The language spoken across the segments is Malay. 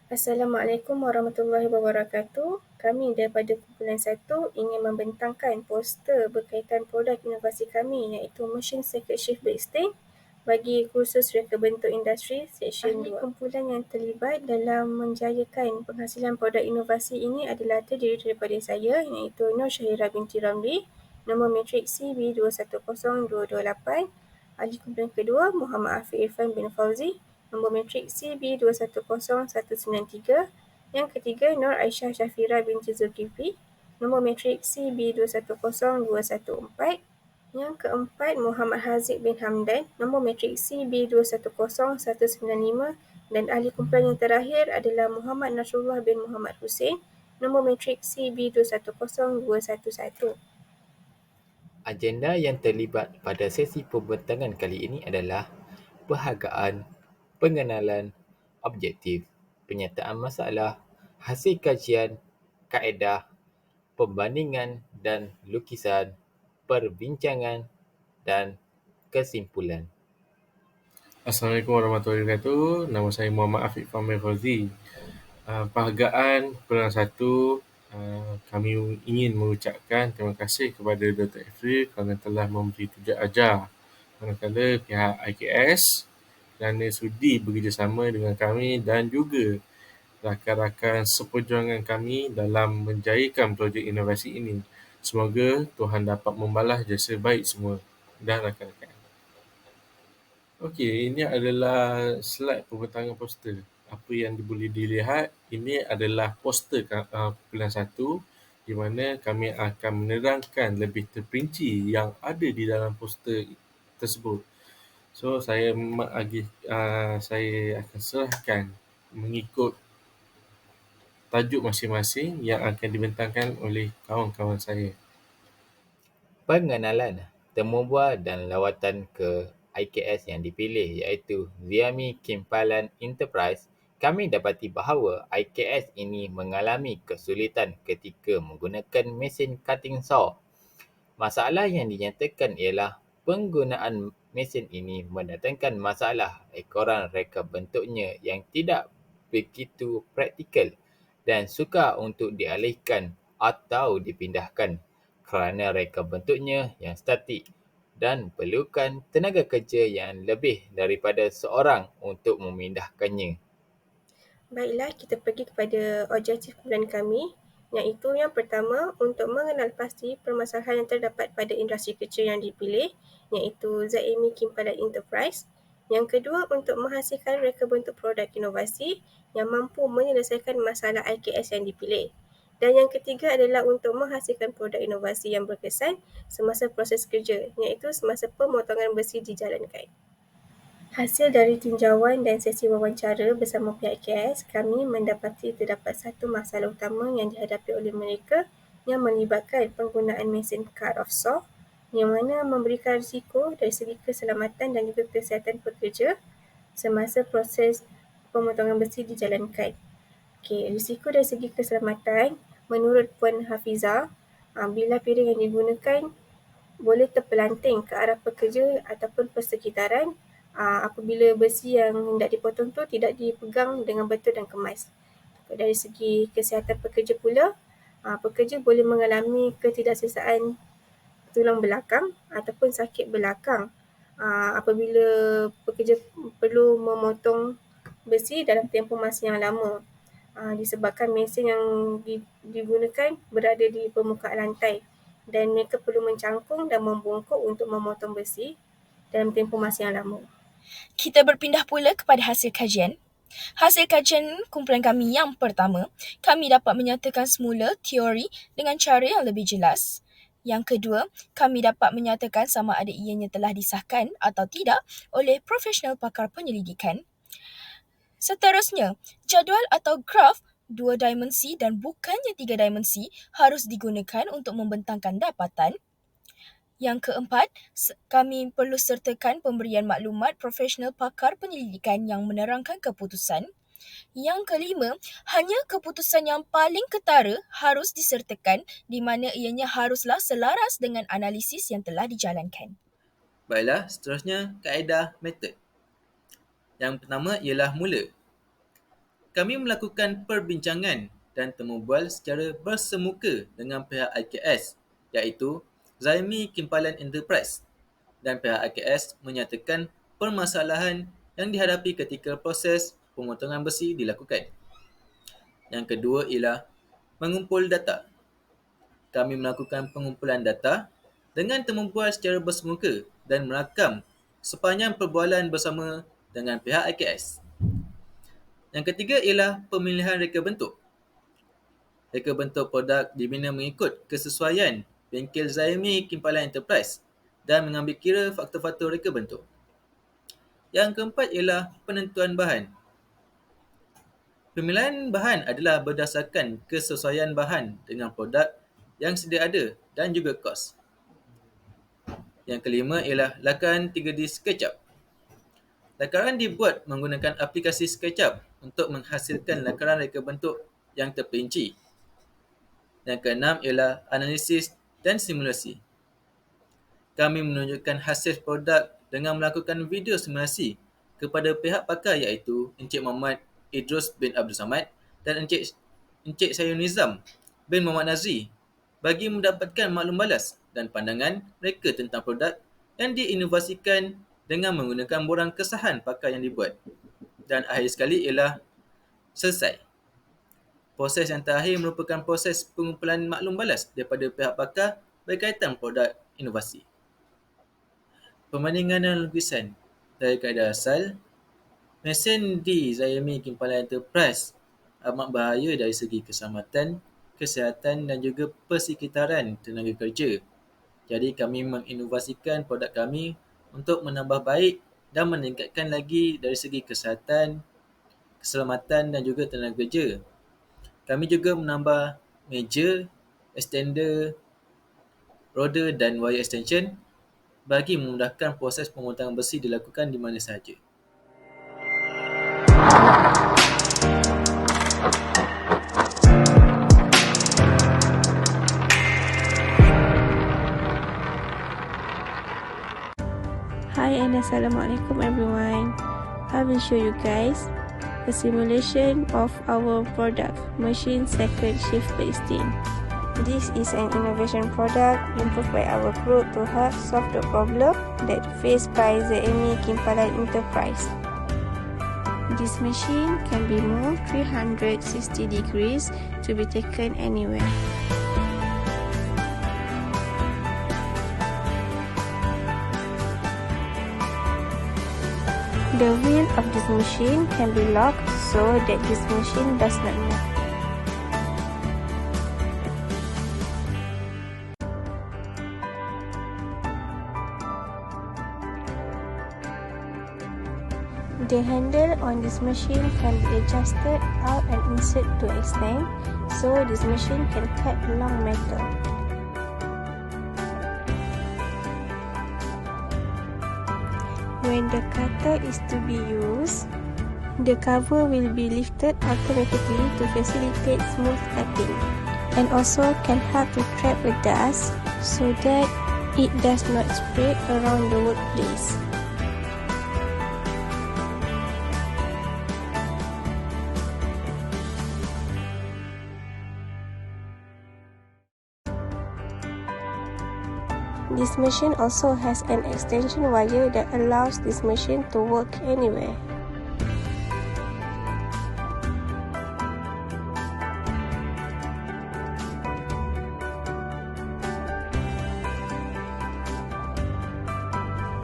Assalamualaikum warahmatullahi wabarakatuh. Kami daripada kumpulan 1 ingin membentangkan poster berkaitan produk inovasi kami iaitu Machine Circuit Shift Brake bagi kursus reka bentuk industri Seksyen 2. Ahli kumpulan yang terlibat dalam menjayakan penghasilan produk inovasi ini adalah terdiri daripada saya iaitu Nur Syahira binti Ramli, nombor matrik CB210228. Ahli kumpulan kedua Muhammad Afiq Irfan bin Fauzi, nombor matrik CB210193. Yang ketiga Nur Aisyah Syafira binti Zulkifli, nombor matrik CB210214. Yang keempat Muhammad Haziq bin Hamdan, nombor matrik CB210195. Dan ahli kumpulan yang terakhir adalah Muhammad Nasrullah bin Muhammad Hussein, nombor matrik CB210211. Agenda yang terlibat pada sesi pembentangan kali ini adalah perhargaan, pengenalan, objektif, penyataan masalah, hasil kajian, kaedah, pembandingan dan lukisan, perbincangan dan kesimpulan. Assalamualaikum warahmatullahi wabarakatuh. Nama saya Muhammad Afiq Fahmi Fauzi. Perhargaan Peringkat 1, kami ingin mengucapkan terima kasih kepada Dr. Afril kerana telah memberi tunjuk ajar manakala pihak IKS kerana sudi bekerjasama dengan kami dan juga rakan-rakan seperjuangan kami dalam menjayakan projek inovasi ini. Semoga Tuhan dapat membalas jasa baik semua dan rakan-rakan. Okey, ini adalah slide pembentangan poster. Apa yang boleh dilihat, ini adalah poster kumpulan 1 di mana kami akan menerangkan lebih terperinci yang ada di dalam poster tersebut. So, saya akan serahkan mengikut tajuk masing-masing yang akan dibentangkan oleh kawan-kawan saya. Pengenalan, temubual dan lawatan ke IKS yang dipilih iaitu Ziami Kimpalan Enterprise. Kami dapati bahawa IKS ini mengalami kesulitan ketika menggunakan mesin cutting saw. Masalah yang dinyatakan ialah penggunaan mesin ini mendatangkan masalah ekoran reka bentuknya yang tidak begitu praktikal dan sukar untuk dialihkan atau dipindahkan kerana reka bentuknya yang statik dan perlukan tenaga kerja yang lebih daripada seorang untuk memindahkannya. Baiklah, kita pergi kepada objektif kumpulan kami, iaitu yang pertama untuk mengenal pasti permasalahan yang terdapat pada industri kecil yang dipilih, iaitu Zaimi Kimpalan Enterprise. Yang kedua, untuk menghasilkan reka bentuk produk inovasi yang mampu menyelesaikan masalah IKS yang dipilih. Dan yang ketiga adalah untuk menghasilkan produk inovasi yang berkesan semasa proses kerja, iaitu semasa pemotongan besi dijalankan. Hasil dari tinjauan dan sesi wawancara bersama pihak KS, kami mendapati terdapat satu masalah utama yang dihadapi oleh mereka yang melibatkan penggunaan mesin cut-off saw yang mana memberikan risiko dari segi keselamatan dan juga kesihatan pekerja semasa proses pemotongan besi dijalankan. Risiko dari segi keselamatan menurut Puan Hafizah, bila piring yang digunakan boleh terpelanting ke arah pekerja ataupun persekitaran apabila besi yang hendak dipotong tu tidak dipegang dengan betul dan kemas. Dari segi kesihatan pekerja pula, pekerja boleh mengalami ketidakselsaan tulang belakang ataupun sakit belakang apabila pekerja perlu memotong besi dalam tempoh masa yang lama disebabkan mesin yang digunakan berada di permukaan lantai dan mereka perlu mencangkung dan membungkuk untuk memotong besi dalam tempoh masa yang lama. Kita berpindah pula kepada hasil kajian. Hasil kajian kumpulan kami yang pertama, kami dapat menyatakan semula teori dengan cara yang lebih jelas. Yang kedua, kami dapat menyatakan sama ada ianya telah disahkan atau tidak oleh profesional pakar penyelidikan. Seterusnya, jadual atau graf 2 dimensi dan bukannya 3 dimensi harus digunakan untuk membentangkan dapatan. Yang keempat, kami perlu sertakan pemberian maklumat profesional pakar penyelidikan yang menerangkan keputusan. Yang kelima, hanya keputusan yang paling ketara harus disertakan di mana ianya haruslah selaras dengan analisis yang telah dijalankan. Baiklah, seterusnya kaedah metod. Yang pertama ialah mula. kami melakukan perbincangan dan temu bual secara bersemuka dengan pihak IKS, iaitu Zaimi Kimpalan Enterprise, dan pihak IKS menyatakan permasalahan yang dihadapi ketika proses pemotongan besi dilakukan. Yang kedua ialah mengumpul data. Kami melakukan pengumpulan data dengan temu bual secara bersemuka dan merakam sepanjang perbualan bersama dengan pihak IKS. Yang ketiga ialah pemilihan reka bentuk. Reka bentuk produk dibina mengikut kesesuaian bengkel Zaimi Kimpalan Enterprise dan mengambil kira faktor-faktor reka bentuk. Yang keempat ialah penentuan bahan. Pemilihan bahan adalah berdasarkan kesesuaian bahan dengan produk yang sedia ada dan juga kos. Yang kelima ialah lakaran 3D SketchUp. Lakaran dibuat menggunakan aplikasi SketchUp untuk menghasilkan lakaran reka bentuk yang terperinci. Yang keenam ialah analisis dan simulasi. Kami menunjukkan hasil produk dengan melakukan video simulasi kepada pihak pakar iaitu Encik Muhammad Idrus bin Abdul Samad dan Encik Syahir Nizam bin Muhammad Nazri bagi mendapatkan maklum balas dan pandangan mereka tentang produk yang diinovasikan dengan menggunakan borang kesahan pakar yang dibuat. Dan akhir sekali ialah selesai. Proses yang terakhir merupakan proses pengumpulan maklum balas daripada pihak pakar berkaitan produk inovasi. Perbandingan dan lukisan. Dari kaedah asal, mesin di Zaimi Kimpalan Enterprise amat bahaya dari segi keselamatan, kesihatan dan juga persekitaran tenaga kerja. Jadi kami menginovasikan produk kami untuk menambah baik dan meningkatkan lagi dari segi kesihatan, keselamatan dan juga tenaga kerja. Kami juga menambah meja, extender, roda dan wire extension bagi memudahkan proses pemotongan besi dilakukan di mana sahaja. Hi and Assalamualaikum everyone. I will show you guys a simulation of our product, machine second shift pasting. This is an innovation product improved by our group to help solve the problem that faced by Zaimi Kimpalan Enterprise. This machine can be moved 360 degrees to be taken anywhere. The wheel of this machine can be locked so that this machine does not move. The handle on this machine can be adjusted out and insert to extend, so this machine can cut long metal. When the cutter is to be used, the cover will be lifted automatically to facilitate smooth cutting, and also can help to trap the dust so that it does not spread around the workplace. This machine also has an extension wire that allows this machine to work anywhere.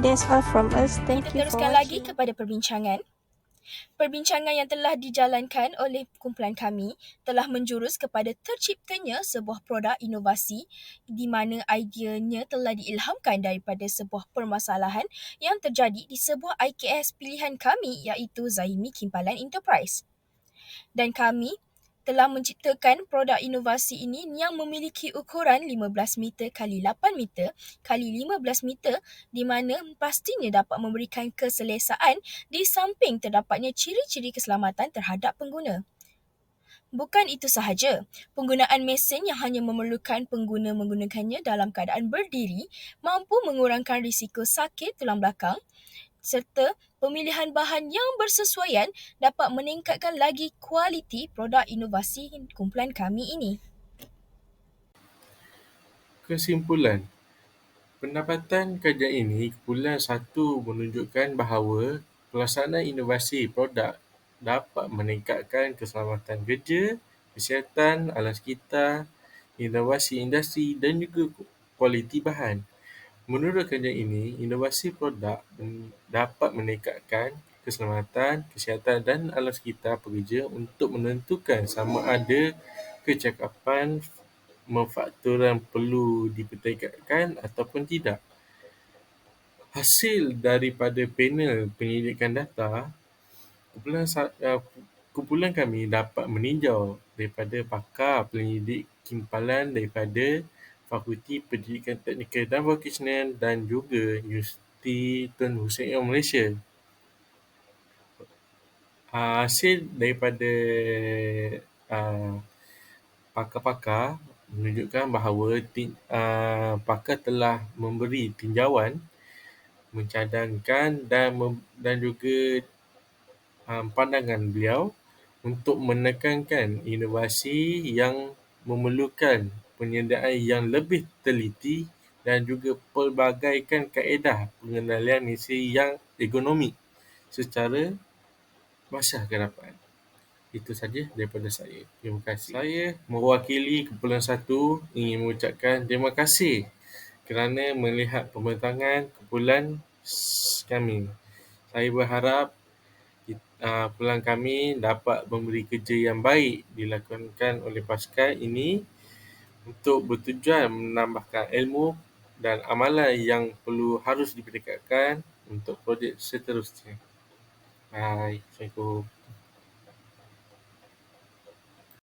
That's all from us. Thank you Kita for teruskan lagi watching. kepada perbincangan. Perbincangan yang telah dijalankan oleh kumpulan kami telah menjurus kepada terciptanya sebuah produk inovasi di mana ideanya telah diilhamkan daripada sebuah permasalahan yang terjadi di sebuah IKS pilihan kami iaitu Zaimi Kimpalan Enterprise. Dan kami telah menciptakan produk inovasi ini yang memiliki ukuran 15 meter kali 8 meter kali 15 meter di mana pastinya dapat memberikan keselesaan di samping terdapatnya ciri-ciri keselamatan terhadap pengguna. Bukan itu sahaja, penggunaan mesin yang hanya memerlukan pengguna menggunakannya dalam keadaan berdiri mampu mengurangkan risiko sakit tulang belakang serta Pemilihan bahan yang bersesuaian dapat meningkatkan lagi kualiti produk inovasi kumpulan kami ini. Kesimpulan, pendapatan kajian ini, kumpulan 1 menunjukkan bahawa pelaksanaan inovasi produk dapat meningkatkan keselamatan kerja, kesihatan alam sekitar, inovasi industri dan juga kualiti bahan. Menurut kajian ini, inovasi produk dapat meningkatkan keselamatan, kesihatan dan alam sekitar pekerja untuk menentukan sama ada kecakapan manufakturan perlu dipertingkatkan ataupun tidak. Hasil daripada panel penyelidikan data, kumpulan kami dapat meninjau daripada pakar penyelidik kimpalan daripada Fakulti Pendidikan Teknikal dan Vokasional dan juga Universiti Tun Hussein Malaysia. Hasil daripada pakar-pakar menunjukkan bahawa pakar telah memberi tinjauan, mencadangkan dan juga pandangan beliau untuk menekankan inovasi yang memerlukan penyediaan yang lebih teliti dan juga pelbagaikan kaedah pengendalian emisi yang ergonomik secara masa akan dapat. Itu saja daripada saya. Terima kasih. Saya mewakili kumpulan 1 ingin mengucapkan terima kasih kerana melihat pembentangan kumpulan kami. Saya berharap kumpulan kami dapat memberi kerja yang baik dilakukan oleh pasukan ini untuk bertujuan menambahkan ilmu dan amalan yang harus dipertingkatkan untuk projek seterusnya. Bye. Assalamualaikum.